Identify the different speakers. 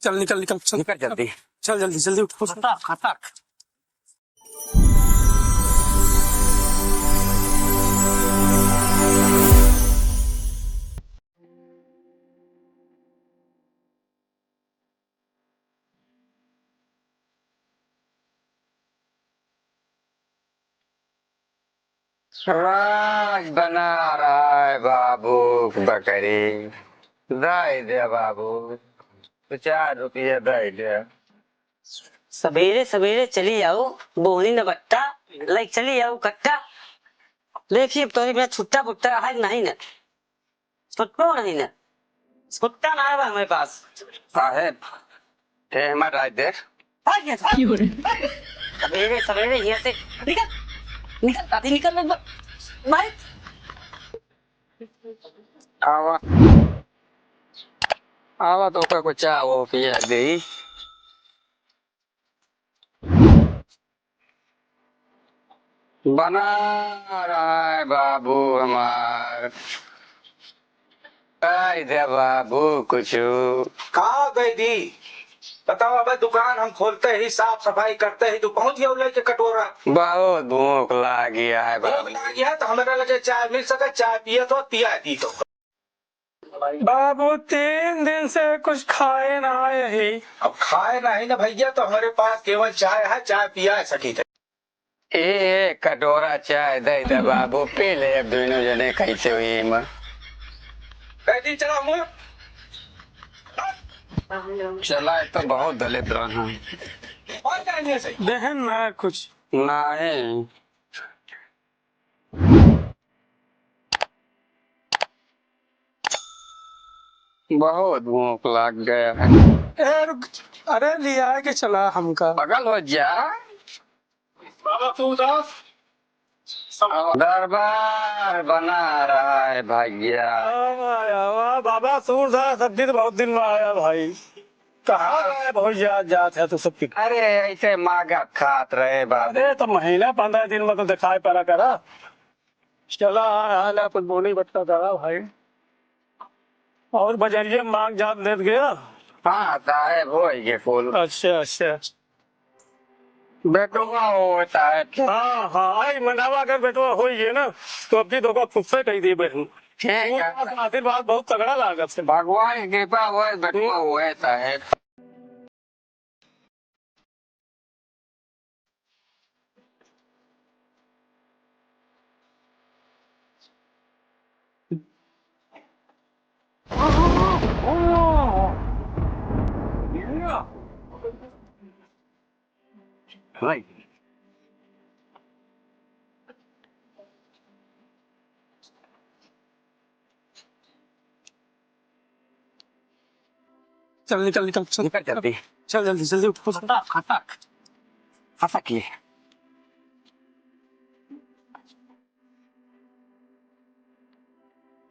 Speaker 1: चल निकल निकल चल
Speaker 2: निकल जल्दी।
Speaker 1: चल जल्दी जल्दी उठ।
Speaker 2: खतक खतक। राज बना रहा है बाबू बकरी। दे दे बाबू, 4 रुपये दे दे।
Speaker 3: सवेरे सवेरे चली आओ बोनी न बट्टा लाइक चली आओ कट्टा देखिए तो मेरा छुट्टा पुट्टा है नहीं न छुट्टो नहीं न छुट्टा ना है हमारे पास
Speaker 2: साहेब हेमत राज दे।
Speaker 3: भाग गया सवेरे सवेरे यहाँ से निकल निकल ताती निकल लगभग मारे
Speaker 2: आवा आवा तो को चाह वो पिया दे। बना रहा है बाबू हमार। दे बाबू कुछ।
Speaker 4: कहाँ गई दी? बताओ। अब दुकान हम खोलते ही साफ सफाई करते ही तो पहुंच गया लेके कटोरा।
Speaker 2: बहुत भूख लगी है
Speaker 4: भूख
Speaker 2: बाबू।
Speaker 4: लगी है तो हमारे लगे चाय मिल सके, चाय पिए तो पिया दी तो।
Speaker 1: बाबू 3 दिन से कुछ खाए ना यही।
Speaker 4: अब खाए नहीं ना भैया तो हमारे पास केवल चाय है, चाय पिया सकी थे।
Speaker 2: एक कटोरा चाय दे दे बाबू, पी ले दोनों जने कैसे हुई मां।
Speaker 4: कह दी चला मुँह
Speaker 2: चला तो बहुत दलित रहा
Speaker 4: और कहने से
Speaker 1: दहन ना कुछ
Speaker 2: नहीं। बहुत भूख लग गया है।
Speaker 1: ए रुक। अरे लिया के चला हमका।
Speaker 2: बगल हो जा।
Speaker 4: बाबा सूरदास
Speaker 2: दरबार बना रहा है भैया।
Speaker 1: वाह बाबा सूरदास अब तो बहुत दिन में आया भाई। कहाँ है? बहुत याद जात है तो सबकी।
Speaker 2: अरे ऐसे मागा खात रहे बाबू।
Speaker 1: अरे तो महीना 15 दिन में तो दिखाई पड़ा करा। चला हाल अपन बोली बट्टा करा भाई। और बजरिया मांग जात ले गया।
Speaker 2: हाँ साहेब हो गए फूल।
Speaker 1: अच्छा अच्छा।
Speaker 2: बेटुआ होता है।
Speaker 1: हाँ हाँ आई मनावा अगर बेटवा हो ही ना तो अभी तो खुद से कही दी बहन।
Speaker 2: ठीक है
Speaker 1: आशीर्वाद बहुत तगड़ा लागत से।
Speaker 2: भगवान की कृपा हो बेटुआ हुए साहेब। भाई
Speaker 1: चल निकल निकल चल
Speaker 2: निकल जल्दी।
Speaker 1: चल जल्दी जल्दी उठ।
Speaker 2: खतक खतक खतक ये